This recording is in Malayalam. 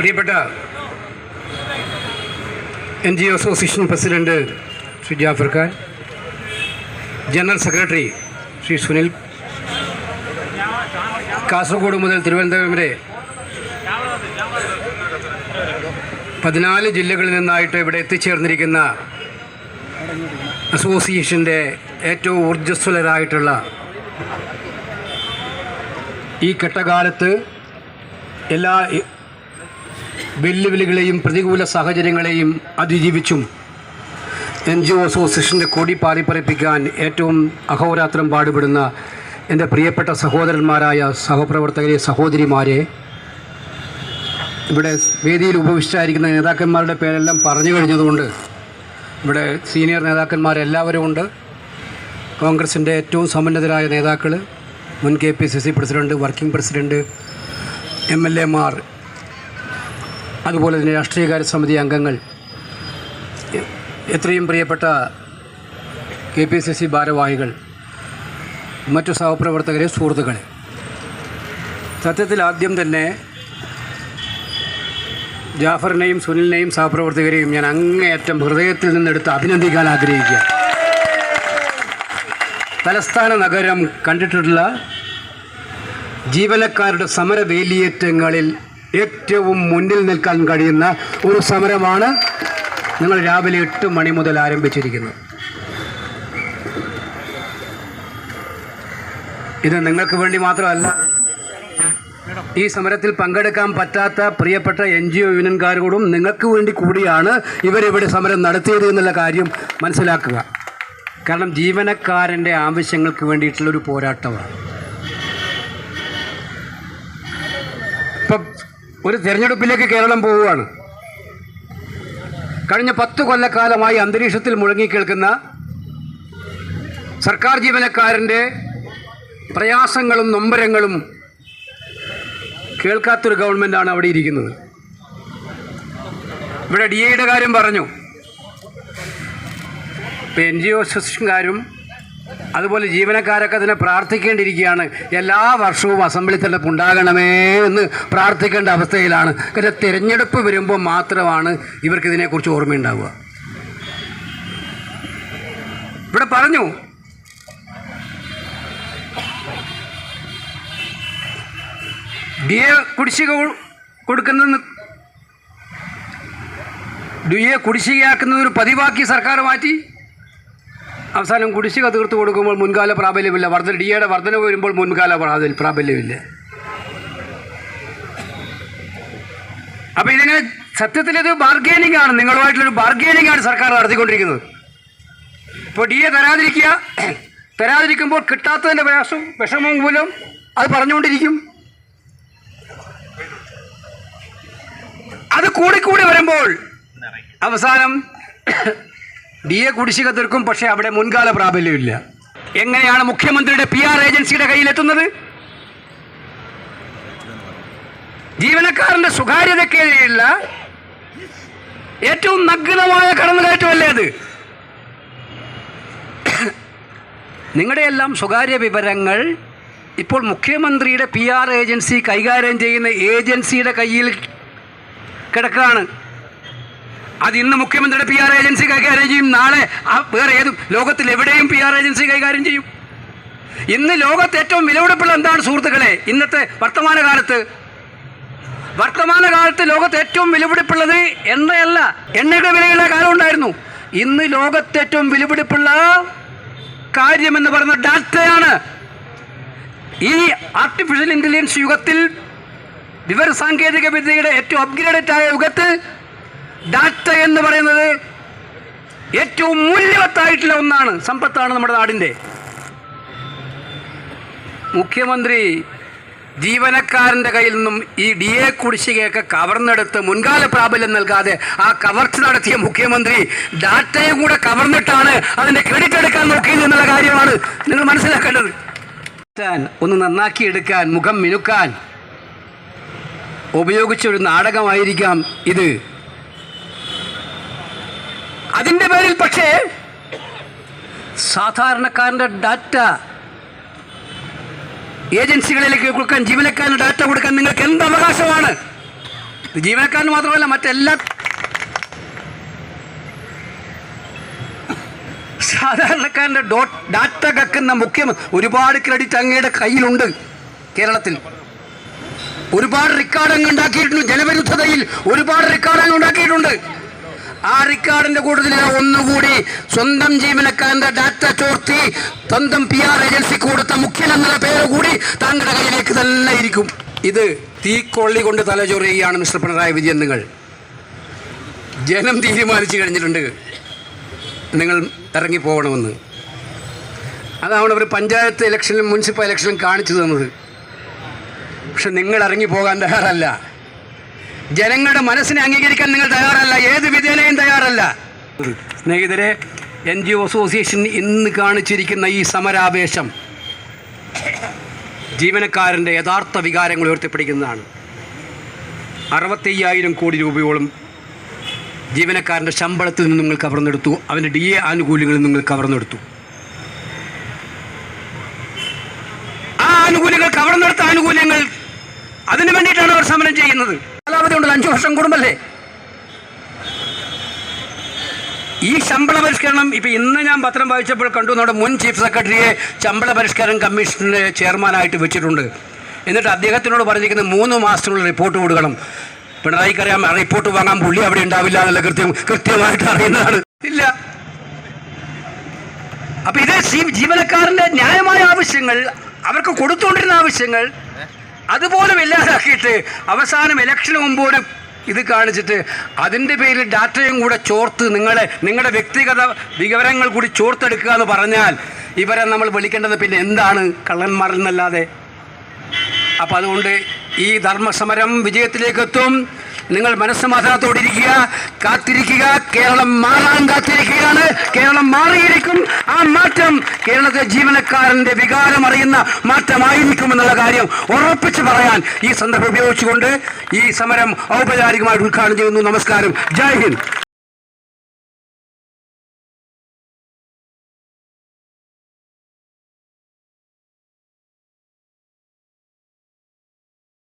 പ്രിയപ്പെട്ട NGO association president Shri Jafar Khan, general secretary Shri Sunil, Kasaragod മുതൽ തിരുവനന്തപുരം വരെ 14 ജില്ലകളിൽ നിന്നായിട്ട് ഇവിടെ എത്തിച്ചേർന്നിരിക്കുന്ന അസോസിയേഷൻ്റെ ഏറ്റവും ഊർജ്ജസ്വലരായിട്ടുള്ള ഈ ഘട്ടകാലത്ത് എല്ലാ വെല്ലുവിളികളെയും പ്രതികൂല സാഹചര്യങ്ങളെയും അതിജീവിച്ചും NGO അസോസിയേഷൻ്റെ കൊടി പാറിപ്പറിപ്പിക്കാൻ ഏറ്റവും അഹോരാത്രം പാടുപെടുന്ന എൻ്റെ പ്രിയപ്പെട്ട സഹോദരന്മാരായ സഹപ്രവർത്തകരെ, സഹോദരിമാരെ, ഇവിടെ വേദിയിൽ ഉപവിഷ്ടായിരിക്കുന്ന നേതാക്കന്മാരുടെ പേരെല്ലാം പറഞ്ഞു കഴിഞ്ഞതുകൊണ്ട് ഇവിടെ സീനിയർ നേതാക്കന്മാരെല്ലാവരും ഉണ്ട്. കോൺഗ്രസിൻ്റെ ഏറ്റവും സമ്പന്നതരായ നേതാക്കൾ, മുൻ KPCC president, working president, MLA Mar, അതുപോലെ തന്നെ രാഷ്ട്രീയകാര്യ സമിതി അംഗങ്ങൾ, എത്രയും പ്രിയപ്പെട്ട KPCC ഭാരവാഹികൾ, മറ്റു സഹപ്രവർത്തകരെ, സുഹൃത്തുക്കളെ, സത്യത്തിൽ ആദ്യം തന്നെ ജാഫറിനെയും സുനിലിനെയും സഹപ്രവർത്തകരെയും ഞാൻ അങ്ങേയറ്റം ഹൃദയത്തിൽ നിന്നെടുത്ത് അഭിനന്ദിക്കാൻ ആഗ്രഹിക്കുക. തലസ്ഥാന നഗരം കണ്ടിട്ടുള്ള ജീവനക്കാരുടെ സമര വേലിയേറ്റങ്ങളിൽ ഏറ്റവും മുന്നിൽ നിൽക്കാൻ കഴിയുന്ന ഒരു സമരമാണ് നിങ്ങൾ രാവിലെ 8 മണി മുതൽ ആരംഭിച്ചിരിക്കുന്നത്. ഇത് നിങ്ങൾക്ക് വേണ്ടി മാത്രമല്ല, ഈ സമരത്തിൽ പങ്കെടുക്കാൻ പറ്റാത്ത പ്രിയപ്പെട്ട NGO യൂണിയൻകാരോടും നിങ്ങൾക്ക് വേണ്ടി കൂടിയാണ് ഇവരിവിടെ സമരം നടത്തിയത് എന്നുള്ള കാര്യം മനസ്സിലാക്കുക. കാരണം ജീവനക്കാരൻ്റെ ആവശ്യങ്ങൾക്ക് വേണ്ടിയിട്ടുള്ളൊരു പോരാട്ടമാണ്. ഇപ്പം ഒരു തിരഞ്ഞെടുപ്പിലേക്ക് കേരളം പോവുകയാണ്. കഴിഞ്ഞ 10 കൊല്ലക്കാലമായി അന്തരീക്ഷത്തിൽ മുഴങ്ങിക്കേൾക്കുന്ന സർക്കാർ ജീവനക്കാരൻ്റെ പ്രയാസങ്ങളും നൊമ്പരങ്ങളും കേൾക്കാത്തൊരു ഗവൺമെൻറ്റാണ് അവിടെ ഇരിക്കുന്നത്. ഇവിടെ DAയുടെ കാര്യം പറഞ്ഞു. ഇപ്പോൾ NGO അസോസിയേഷൻകാരും അതുപോലെ ജീവനക്കാരൊക്കെ അതിനെ പ്രാർത്ഥിക്കേണ്ടിയിരിക്കുകയാണ്. എല്ലാ വർഷവും അസംബ്ലി തെരഞ്ഞെടുപ്പ് ഉണ്ടാകണമേ എന്ന് പ്രാർത്ഥിക്കേണ്ട അവസ്ഥയിലാണ്. കാരണം തിരഞ്ഞെടുപ്പ് വരുമ്പോൾ മാത്രമാണ് ഇവർക്കിതിനെക്കുറിച്ച് ഓർമ്മയുണ്ടാവുക. ഇവിടെ പറഞ്ഞു, DA കുടിശ്ശിക കൊടുക്കുന്ന DA കുടിശ്ശികയാക്കുന്നത് ഒരു പതിവാക്കി സർക്കാർ മാറ്റി. അവസാനം കുടിശ്ശിക തീർത്ത് കൊടുക്കുമ്പോൾ മുൻകാല പ്രാബല്യമില്ല, DAയുടെ വർധനവ് വരുമ്പോൾ മുൻകാല പ്രാബല്യമില്ല. അപ്പോൾ ഇതിങ്ങനെ സത്യത്തിലത് ബാർഗെയിനിങ് ആണ്, നിങ്ങളുമായിട്ടുള്ളൊരു ബാർഗെയിനിങ് ആണ് സർക്കാർ നടത്തിക്കൊണ്ടിരിക്കുന്നത്. ഇപ്പോൾ DA തരാതിരിക്കുമ്പോൾ കിട്ടാത്തതിൻ്റെ വിഷമം മൂലം അത് പറഞ്ഞുകൊണ്ടിരിക്കും. അത് കൂടിക്കൂടി വരുമ്പോൾ അവസാനം DA കുടിശ്ശിക തീർക്കും, പക്ഷേ അവിടെ മുൻകാല പ്രാബല്യമില്ല. എങ്ങനെയാണ് മുഖ്യമന്ത്രിയുടെ PR ഏജൻസിയുടെ കയ്യിലെത്തുന്നത്? ജീവനക്കാരൻ്റെ സ്വകാര്യതയ്ക്കെതിരെയുള്ള ഏറ്റവും നഗ്നമായ കടന്നുകയറ്റമല്ലേ അത്? നിങ്ങളുടെയെല്ലാം സ്വകാര്യ വിവരങ്ങൾ ഇപ്പോൾ മുഖ്യമന്ത്രിയുടെ PR ഏജൻസി കൈകാര്യം ചെയ്യുന്ന ഏജൻസിയുടെ കയ്യിൽ കിടക്കുകയാണ്. അത് ഇന്ന് മുഖ്യമന്ത്രിയുടെ PR ഏജൻസി കൈകാര്യം ചെയ്യും, നാളെ വേറെ ഏതും ലോകത്തിൽ എവിടെയും PR ഏജൻസി കൈകാര്യം ചെയ്യും. ഇന്ന് ലോകത്ത് ഏറ്റവും വിലപിടിപ്പുള്ള എന്താണ് സുഹൃത്തുക്കളെ? ഇന്നത്തെ വർത്തമാനകാലത്ത് ലോകത്ത് ഏറ്റവും വിലപിടിപ്പുള്ളത് എണ്ണയല്ല, എണ്ണയുടെ വിലയുള്ള കാലം ഉണ്ടായിരുന്നു. ഇന്ന് ലോകത്ത് ഏറ്റവും വിലപിടിപ്പുള്ള കാര്യമെന്ന് പറയുന്ന ഡാറ്റയാണ്. ഈ ആർട്ടിഫിഷ്യൽ ഇൻ്റലിജൻസ് യുഗത്തിൽ, വിവരസാങ്കേതിക വിദ്യയുടെ ഏറ്റവും അപ്ഗ്രേഡഡ് ആയ യുഗത്തിൽ ഡാറ്റ എന്ന് പറയുന്നത് ഏറ്റവും മൂല്യവത്തായിട്ടുള്ള ഒന്നാണ്, സമ്പത്താണ് നമ്മുടെ നാടിൻ്റെ. മുഖ്യമന്ത്രി ജീവനക്കാരൻ്റെ കയ്യിൽ നിന്നും ഈ DA കുടിശ്ശികയൊക്കെ കവർന്നെടുത്ത് മുൻകാല പ്രാബല്യം നൽകാതെ ആ കവർച്ച നടത്തിയ മുഖ്യമന്ത്രി ഡാറ്റയും കൂടെ കവർന്നിട്ടാണ് അതിൻ്റെ ക്രെഡിറ്റ് എടുക്കാൻ നോക്കിയത് എന്നുള്ള കാര്യമാണ് നിങ്ങൾ മനസ്സിലാക്കേണ്ടത്. ഒന്ന് നന്നാക്കിയെടുക്കാൻ, മുഖം മിനുക്കാൻ ഉപയോഗിച്ചൊരു നാടകമായിരിക്കാം ഇത്. അതിൻ്റെ പേരിൽ പക്ഷേ സാധാരണക്കാരൻ്റെ ഡാറ്റ ഏജൻസികളിലേക്ക് കൊടുക്കാൻ, ജീവനക്കാരന് ഡാറ്റ കൊടുക്കാൻ നിങ്ങൾക്ക് എന്ത് അവകാശമാണ്? ജീവനക്കാരന് മാത്രമല്ല മറ്റെല്ലാ സാധാരണക്കാരൻ്റെ ഡാറ്റ കക്കുന്ന ഒരുപാട് ക്രെഡിറ്റ് അങ്ങയുടെ കയ്യിലുണ്ട്. കേരളത്തിൽ ഒരുപാട് റെക്കോർഡ് അങ്ങ് ഉണ്ടാക്കിയിട്ടുണ്ട്. ജനവിരുദ്ധതയിൽ ഒരുപാട് റെക്കോർഡ് അങ്ങ് ഉണ്ടാക്കിയിട്ടുണ്ട്. ആ റെക്കോർഡിന്റെ കൂടുതൽ ഒന്നുകൂടി സ്വന്തം ജീവനക്കാരന്റെ ഡാറ്റ ചോർത്തി സ്വന്തം PR ഏജൻസി കൊടുത്ത മുഖ്യൻ എന്നുള്ള പേര് കൂടി താങ്കളുടെ കയ്യിലേക്ക് തന്നെ ഇരിക്കും. ഇത് തീക്കൊള്ളി കൊണ്ട് തലചൊറിയുകയാണ് മിസ്റ്റർ പിണറായി വിജയൻ. നിങ്ങൾ ജനം തീരുമാനിച്ചു കഴിഞ്ഞിട്ടുണ്ട് നിങ്ങൾ ഇറങ്ങിപ്പോകണമെന്ന്. അതാണ് അവർ പഞ്ചായത്ത് ഇലക്ഷനിലും മുനിസിപ്പൽ ഇലക്ഷനിലും കാണിച്ചു തന്നത്. പക്ഷെ നിങ്ങൾ ഇറങ്ങിപ്പോകാൻ തയ്യാറല്ല. ജനങ്ങളുടെ മനസ്സിനെ അംഗീകരിക്കാൻ നിങ്ങൾ തയ്യാറല്ല. ഏത് വിധേനയും തയ്യാറല്ല. സ്നേഹിതരെ, NGO അസോസിയേഷൻ ഇന്ന് കാണിച്ചിരിക്കുന്ന ഈ സമരാവേശം ജീവനക്കാരൻ്റെ യഥാർത്ഥ വികാരങ്ങൾ ഉയർത്തിപ്പിടിക്കുന്നതാണ്. 65,000 കോടി രൂപയോളം ജീവനക്കാരൻ്റെ ശമ്പളത്തിൽ നിന്ന് നിങ്ങൾ കവർന്നെടുത്തു. അവൻ്റെ DA ആനുകൂല്യങ്ങളിൽ നിങ്ങൾ കവർന്നെടുത്തു. ആ ആനുകൂല്യങ്ങൾ, കവർന്നെടുത്ത ആനുകൂല്യങ്ങൾ, അതിനു വേണ്ടിയിട്ടാണ് അവർ സമരം ചെയ്യുന്നത്. കാലാവധി ഉണ്ടല്ലോ, 5 വർഷം കൂടുമ്പല്ലേ ഈ ശമ്പള പരിഷ്കരണം. ഇപ്പം ഇന്ന് ഞാൻ പത്രം വായിച്ചപ്പോൾ കണ്ടു, നമ്മുടെ മുൻ ചീഫ് സെക്രട്ടറിയെ ശമ്പള പരിഷ്കരണം കമ്മീഷൻ്റെ ചെയർമാനായിട്ട് വെച്ചിട്ടുണ്ട്. എന്നിട്ട് അദ്ദേഹത്തിനോട് പറഞ്ഞിരിക്കുന്നത് 3 മാസത്തിനുള്ള റിപ്പോർട്ട് കൊടുക്കണം. പിണറായിക്കറിയാം റിപ്പോർട്ട് വാങ്ങാൻ പുള്ളി അവിടെ ഉണ്ടാവില്ല എന്നുള്ള കൃത്യമായിട്ട് അറിയുന്നതാണ്. ഇല്ല. അപ്പം ഇത് ജീവനക്കാരൻ്റെ ന്യായമായ ആവശ്യങ്ങൾ, അവർക്ക് കൊടുത്തുകൊണ്ടിരുന്ന ആവശ്യങ്ങൾ അതുപോലും ഇല്ലാതാക്കിയിട്ട് അവസാനം ഇലക്ഷന് മുമ്പോട് ഇത് കാണിച്ചിട്ട് അതിൻ്റെ പേരിൽ ഡാറ്റയും കൂടെ ചോർത്ത് നിങ്ങളുടെ വ്യക്തിഗത വിവരങ്ങൾ കൂടി ചോർത്തെടുക്കുക എന്ന് പറഞ്ഞാൽ ഇവരെ നമ്മൾ വിളിക്കേണ്ടത് പിന്നെ എന്താണ്? കള്ളന്മാരിൽ നിന്നല്ലാതെ. അപ്പം അതുകൊണ്ട് ഈ ധർമ്മസമരം വിജയത്തിലേക്കെത്തും. നിങ്ങൾ മനസ്സമാധാനത്തോടിരിക്കുക, കാത്തിരിക്കുക. കേരളം മാറാൻ കാത്തിരിക്കുകയാണ്. കേരളം മാറിയിരിക്കും. ആ മാറ്റം കേരളത്തിലെ ജീവനക്കാരൻ്റെ വികാരം അറിയുന്ന മാറ്റമായിരിക്കുമെന്നുള്ള കാര്യം ഉറപ്പിച്ച് പറയാൻ ഈ സന്ദർഭം ഉപയോഗിച്ചുകൊണ്ട് ഈ സമരം ഔപചാരികമായിട്ട് ഉദ്ഘാടനം ചെയ്യുന്നു. നമസ്കാരം. ജയ് ഹിന്ദ്.